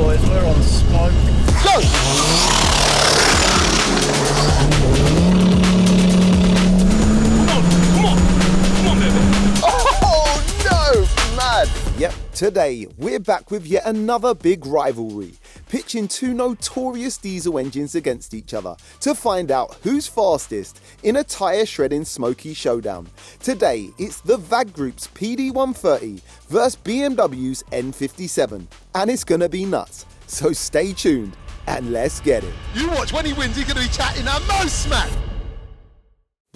boys, we're on smoke. Go! Come on, baby. Oh no, man! Yep, today we're back with yet another big rivalry, pitching two notorious diesel engines against each other to find out who's fastest in a tyre shredding smoky showdown. Today it's the VAG Group's PD130 versus BMW's N57, and it's gonna be nuts, so stay tuned and let's get it. You watch, when he wins, he's going to be chatting the most smack!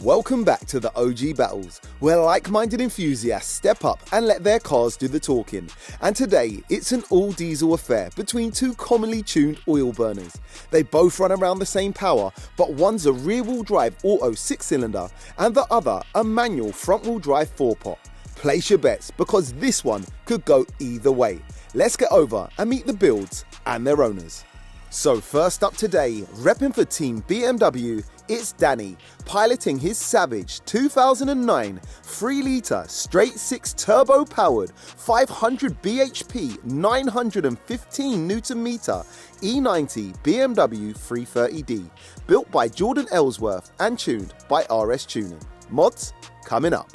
Welcome back to the OG Battles, where like-minded enthusiasts step up and let their cars do the talking. And today, it's an all-diesel affair between two commonly tuned oil burners. They both run around the same power, but one's a rear-wheel drive auto 6-cylinder and the other a manual front-wheel drive 4-pot. Place your bets, because this one could go either way. Let's get over and meet the builds and their owners. So first up today, repping for Team BMW, it's Danny, piloting his Savage 2009 3-litre straight-six turbo-powered 500 bhp 915 Nm E90 BMW 330D, built by Jordan Ellsworth and tuned by RS Tuning. Mods coming up.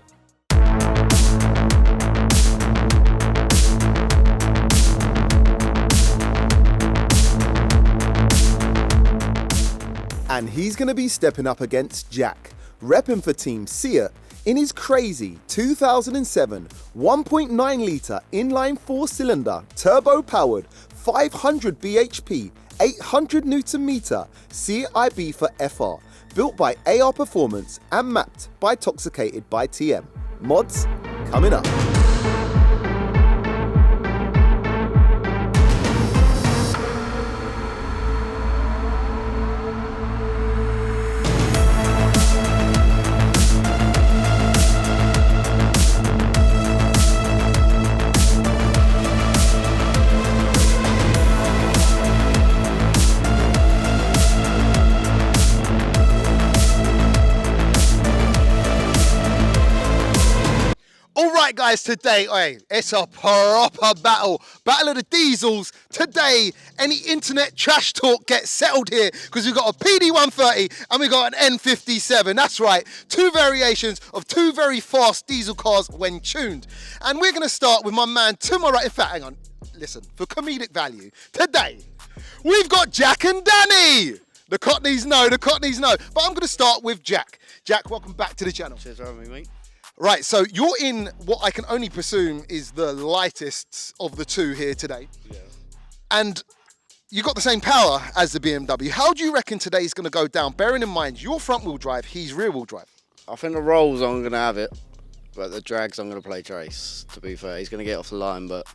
And he's going to be stepping up against Jack, repping for Team Seat in his crazy 2007 1.9-litre inline 4-cylinder turbo-powered 500 bhp 800 Nm Seat IB for FR, built by AR Performance and mapped by Toxicated by TM. Mods coming up. Alright guys, today, it's a proper battle of the diesels. Today, any internet trash talk gets settled here, because we've got a PD130 and we've got an N57. That's right, two variations of two very fast diesel cars when tuned. And we're going to start with my man to my right. In fact, hang on, listen, for comedic value, today we've got Jack and Danny. The Cockneys know, But I'm going to start with Jack. Jack, welcome back to the channel. Cheers for having me, mate. Right, so you're in what I can only presume is the lightest of the two here today. Yeah. And you got the same power as the BMW. How do you reckon today's going to go down? Bearing in mind, you're front-wheel drive, he's rear-wheel drive. I think the rolls I'm going to have it, but the drags I'm going to play Trace, to be fair. He's going to get off the line, but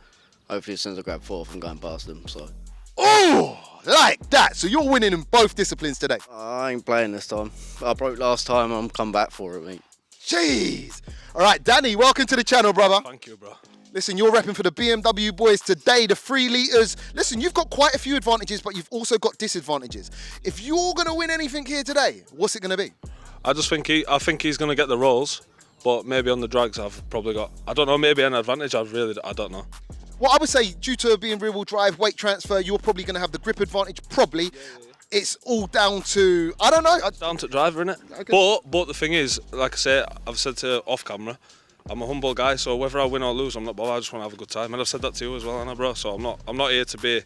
hopefully as soon as I grab fourth, I'm going past him, so. Oh, like that. So you're winning in both disciplines today. I ain't playing this time. I broke last time, I'm come back for it, mate. Jeez. All right, Danny, welcome to the channel, brother. Thank you, bro. Listen, you're repping for the BMW boys today, the 3 litres. Listen, you've got quite a few advantages, but you've also got disadvantages. If you're going to win anything here today, what's it going to be? I think he's going to get the rolls, but maybe on the drags I've probably got, I don't know, maybe an advantage. I don't know. Well, I would say due to being rear-wheel drive, weight transfer, you're probably going to have the grip advantage, probably. Yeah. It's all down to, I don't know. Down to driver, innit? Okay. But the thing is, like I say, I've said to off camera, I'm a humble guy, so whether I win or lose, I'm not bothered. I just want to have a good time, and I've said that to you as well, Anna, bro. So I'm not here to be,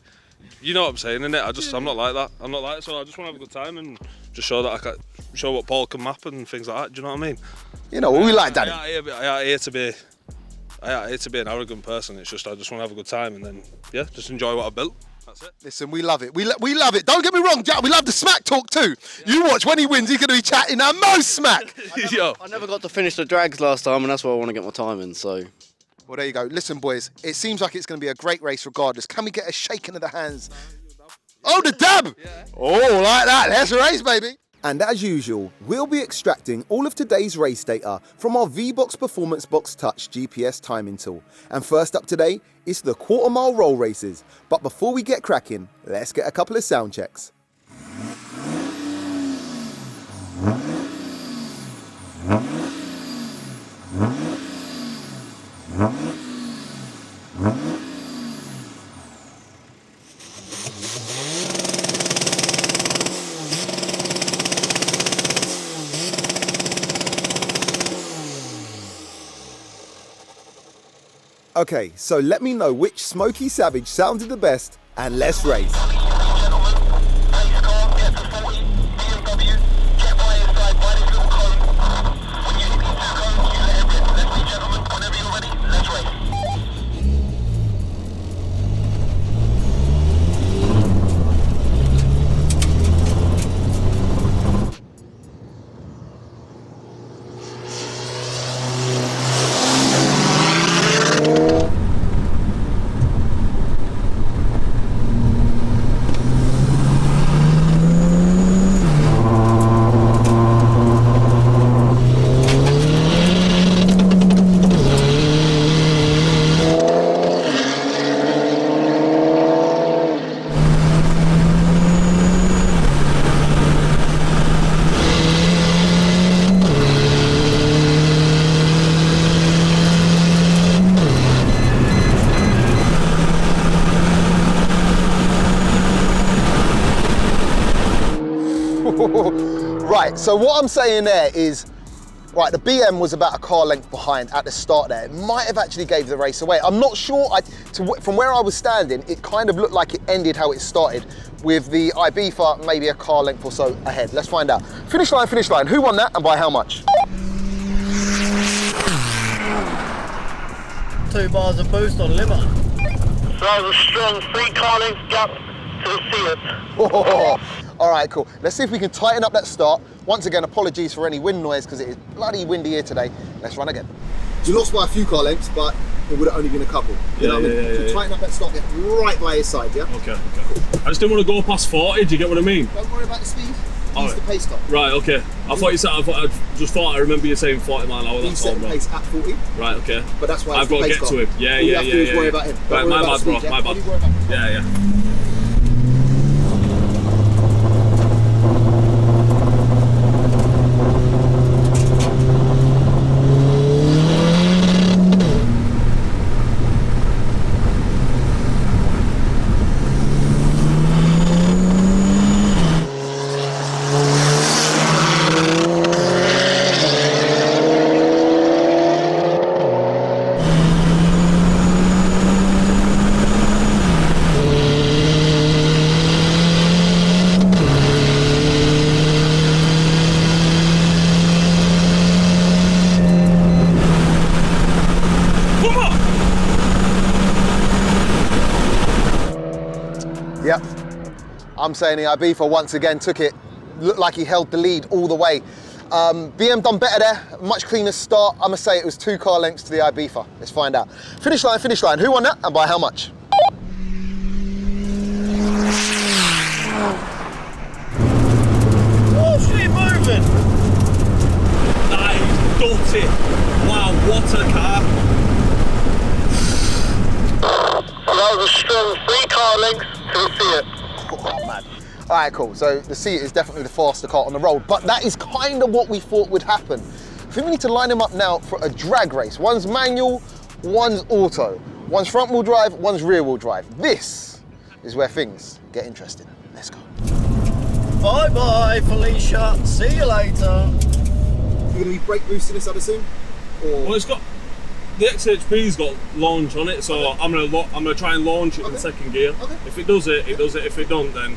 you know what I'm saying, innit? I'm not like that. I'm not like that. So I just want to have a good time and just show that I can show what Paul can map and things like that. Do you know what I mean? You know, we like that. I ain't here to be an arrogant person. It's just I just want to have a good time and then just enjoy what I built. That's it. Listen, we love it. We love it. Don't get me wrong, Jack. We love the smack talk too. Yeah. You watch, when he wins, he's going to be chatting the most smack. I never got to finish the drags last time, and that's why I want to get my time in. So. Well, there you go. Listen, boys. It seems like it's going to be a great race regardless. Can we get a shaking of the hands? Oh, the dab! Yeah. Oh, like that. Let's race, baby. And as usual, we'll be extracting all of today's race data from our VBox Performance Box Touch GPS timing tool. And first up today, it's the quarter-mile roll races. But before we get cracking, let's get a couple of sound checks. Okay, so let me know which Smokey Savage sounded the best and let's race. Gentlemen, race car, get to 40, BMW, get by your side by this little cone. When you hit these two cones, you let it rip. Let's be gentlemen, whenever you're ready, let's race. Right, so what I'm saying there is, right, the BM was about a car length behind at the start there. It might have actually gave the race away. I'm not sure, from where I was standing, it kind of looked like it ended how it started, with the Ibiza maybe a car length or so ahead. Let's find out. Finish line. Who won that and by how much? 2 bars of boost on limiter. So that was a strong 3 car length gap to the Seat. Oh, all right, cool. Let's see if we can tighten up that start. Once again, apologies for any wind noise because it is bloody windy here today. Let's run again. You lost by a few car lengths, but it would have only been a couple. You know what I mean? So tighten up that start, get right by his side, yeah? Okay. I just didn't want to go past 40, do you get what I mean? Don't worry about the speed. All Use right. the pace car. Right, okay. I just thought I remember you saying 40 mile an hour, He that's all, set the bro. pace at 40, Right, okay. but that's why I've it's got the to pace get car. to him. Yeah, All you have to do is worry about him. Don't Right, worry my about bad, the bro, speed, my yeah? bad. Only worry about him. Yeah. Come on! Yep. I'm saying the Ibiza once again took it. Looked like he held the lead all the way. BM done better there, much cleaner start. I'm gonna say it was 2 car lengths to the Ibiza. Let's find out. Finish line. Who won that and by how much? Oh, she moving. That is dirty. Wow, what a car. So that was a strong 3 car lengths to the Seat. Oh, man. All right, cool. So the Seat is definitely the faster car on the road, but that is kind of what we thought would happen. I think we need to line them up now for a drag race. One's manual, one's auto. One's front wheel drive, one's rear wheel drive. This is where things get interesting. Let's go. Bye-bye, Felicia. See you later. You're going to be brake boosting this, I'd assume? Or... Well, it's got the XHP's got launch on it, so I'm gonna try and launch it in second gear. Okay. If it does it, it does it. If it don't, then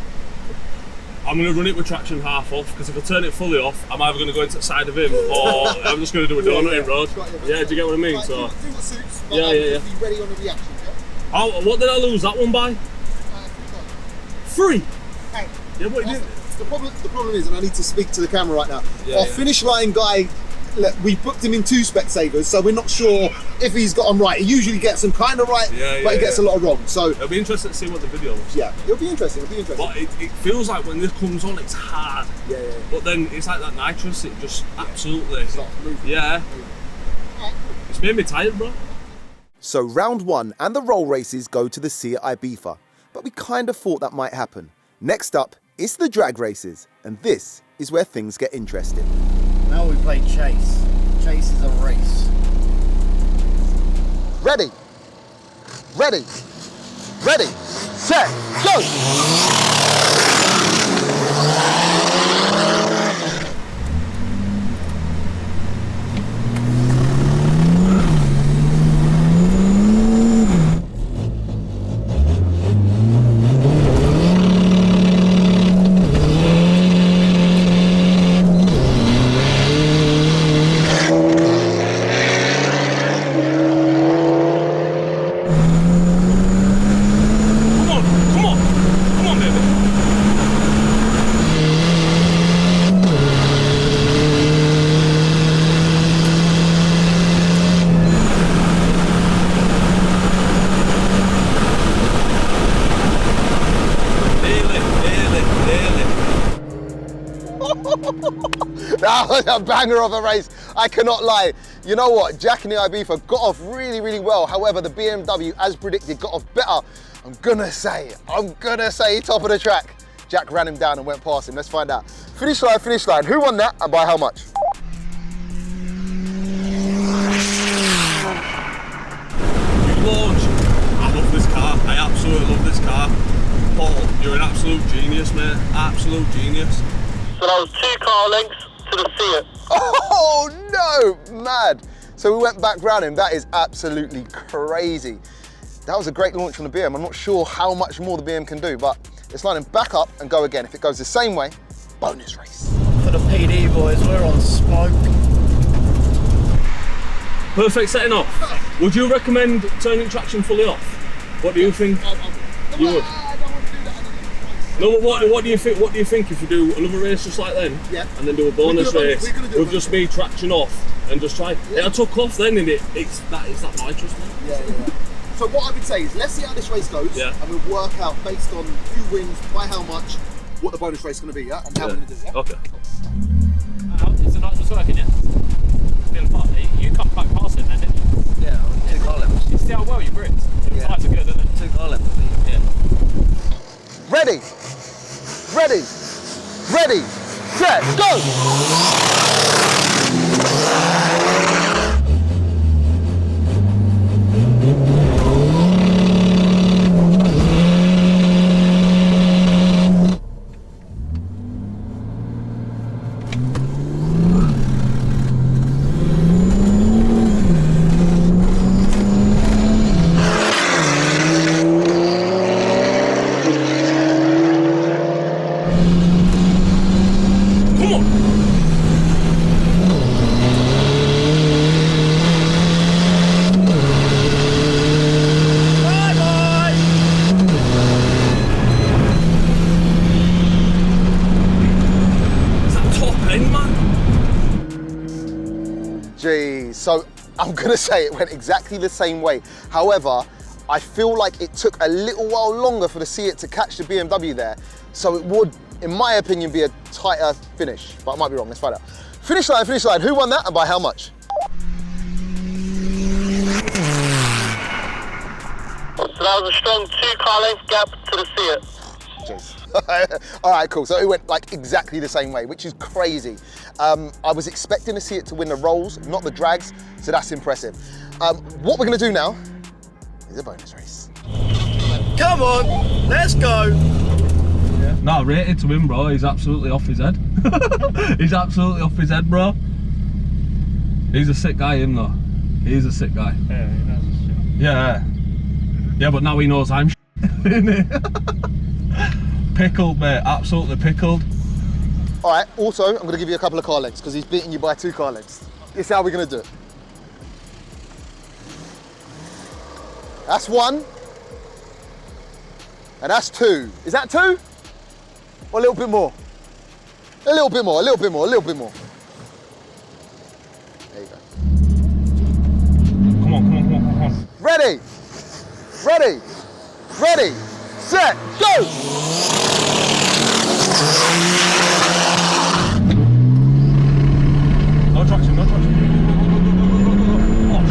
I'm gonna run it with traction half off. Because if I turn it fully off, I'm either gonna go into the side of him or I'm just gonna do a donut in road. Yeah, do you get what I mean? Right, So do what suits, but Yeah. be ready on the reactions, yeah? what did I lose that one by? 3. Hey, Yeah, what you did? the problem is, and I need to speak to the camera right now, Yeah, our yeah. finish line guy, look, we booked him in 2 Specsavers, so we're not sure if he's got them right. He usually gets them kind of right, but he gets a lot of wrong. So It'll be interesting to see what the video looks. yeah, it'll be interesting. But it feels like when this comes on, it's hard. Yeah. But then it's like that nitrous, it just absolutely. Starts moving. Yeah. It's made me tired, bro. So round 1 and the roll races go to the Seat Ibiza, but we kind of thought that might happen. Next up, it's the drag races, and this is where things get interesting. Now we play chase. Chase is a race. Ready, set, go! That was a banger of a race. I cannot lie. You know what? Jack and the Ibiza got off really, really well. However, the BMW, as predicted, got off better. I'm gonna say top of the track. Jack ran him down and went past him. Let's find out. Finish line, finish line. Who won that and by how much? Launch. I love this car. I absolutely love this car. Paul, you're an absolute genius, mate. Absolute genius. So that was 2 car lengths to the Fiat. Oh no, mad. So we went back round him. That is absolutely crazy. That was a great launch from the BM. I'm not sure how much more the BM can do, but let's line him back up and go again. If it goes the same way, bonus race. For the PD boys, we're on smoke. Perfect setting off. Would you recommend turning traction fully off? What do you think? You would. No, but what do you think? What do you think if we do another race just like then? Yeah. And then do a bonus race with just me traction off and just try? Yeah. It took off then, and it's that nitrous, man. Yeah. So what I would say is let's see how this race goes, Yeah. and we'll work out based on who wins by how much what the bonus race is going to be, yeah, and how we're going to do it. Yeah? Okay. Is the nitrous working yet? Feeling fine. You come back past it then, didn't you? Yeah, 2 car lengths. You see how well you gripped? The tyres are good, isn't it? 2 car lengths. Yeah. Ready, set, go! So I'm gonna say it went exactly the same way. However, I feel like it took a little while longer for the Seat to catch the BMW there. So it would, in my opinion, be a tighter finish, but I might be wrong, let's find out. Finish line, who won that and by how much? So that was a strong 2 car length gap to the Fiat. All right, cool. So it went like exactly the same way, which is crazy. I was expecting to see it to win the rolls, not the drags, so that's impressive. What we're gonna do now is a bonus race. Come on, let's go. No, rated to win, bro. He's absolutely off his head. He's absolutely off his head, bro. He's a sick guy, him though. He's a sick guy. Yeah, he knows it's shit. Yeah. Yeah, but now he knows I'm isn't he? Pickled, mate. Absolutely pickled. All right, also, I'm gonna give you a couple of car lengths because he's beating you by 2 car lengths. This is how we're gonna do it. That's 1. And that's 2. Is that 2? Or a little bit more? A little bit more. There you go. Come on. Ready, set, go! No traction. Watch.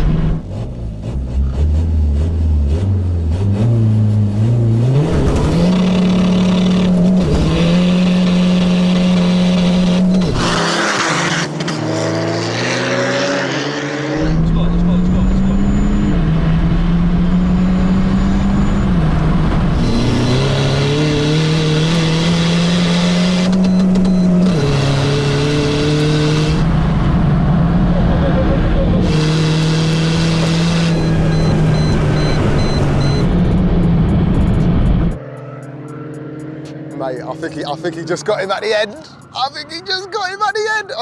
Mate, I think he just got him at the end.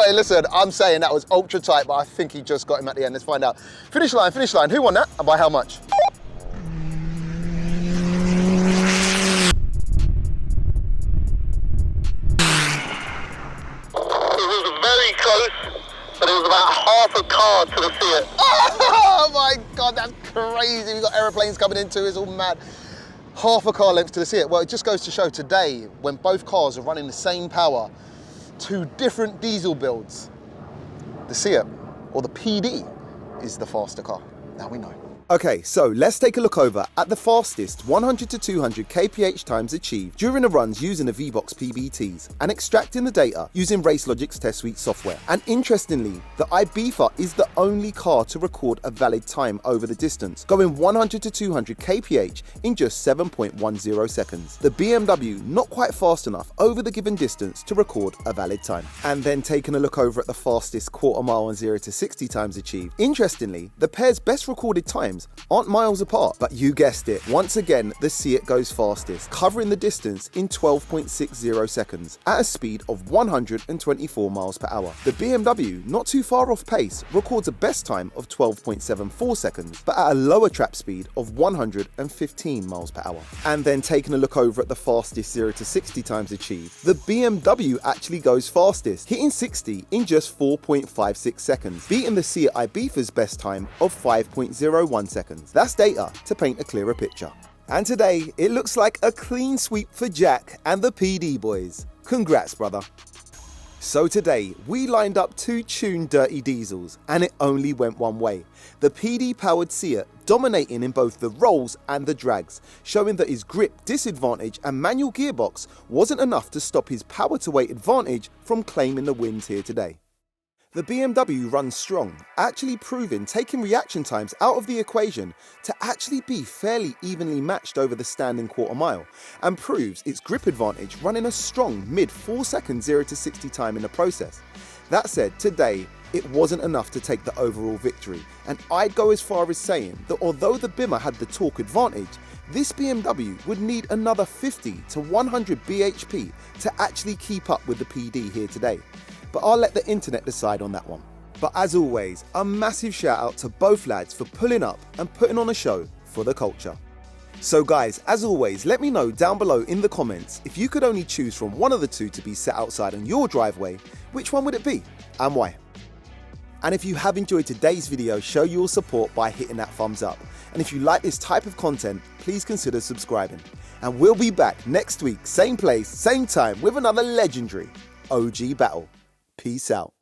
Hey, listen, I'm saying that was ultra tight, but I think he just got him at the end. Let's find out. Finish line. Who won that and by how much? It was very close, but it was about half a car to the Fiat. Oh my God, that's crazy. We've got aeroplanes coming in too, it's all mad. Half a car length to the Seat. Well, it just goes to show today, when both cars are running the same power, two different diesel builds. The Seat, or the PD, is the faster car. Now we know. Okay, so let's take a look over at the fastest 100 to 200 kph times achieved during the runs using the V-Box PBTs and extracting the data using RaceLogic's Test Suite software. And interestingly, the Ibiza is the only car to record a valid time over the distance, going 100 to 200 kph in just 7.10 seconds. The BMW not quite fast enough over the given distance to record a valid time. And then taking a look over at the fastest quarter mile and 0 to 60 times achieved. Interestingly, the pair's best recorded times aren't miles apart, but you guessed it, once again the Seat goes fastest, covering the distance in 12.60 seconds at a speed of 124 miles per hour. The BMW, not too far off pace, records a best time of 12.74 seconds, but at a lower trap speed of 115 miles per hour. And then taking a look over at the fastest 0 to 60 times achieved, the BMW actually goes fastest, hitting 60 in just 4.56 seconds, beating the Seat Ibiza's best time of 5.01 seconds. That's data to paint a clearer picture. And today, it looks like a clean sweep for Jack and the PD boys. Congrats, brother. So today, we lined up two tuned dirty diesels, and it only went one way. The PD-powered Seat dominating in both the rolls and the drags, showing that his grip disadvantage and manual gearbox wasn't enough to stop his power-to-weight advantage from claiming the wins here today. The BMW runs strong, actually proving taking reaction times out of the equation to actually be fairly evenly matched over the standing quarter mile, and proves its grip advantage running a strong mid 4 second 0 to 60 time in the process. That said, today it wasn't enough to take the overall victory, and I'd go as far as saying that although the Bimmer had the torque advantage, this BMW would need another 50 to 100 bhp to actually keep up with the PD here today. But I'll let the internet decide on that one. But as always, a massive shout out to both lads for pulling up and putting on a show for the culture. So guys, as always, let me know down below in the comments if you could only choose from one of the two to be set outside on your driveway, which one would it be and why? And if you have enjoyed today's video, show your support by hitting that thumbs up. And if you like this type of content, please consider subscribing. And we'll be back next week, same place, same time, with another legendary OG battle. Peace out.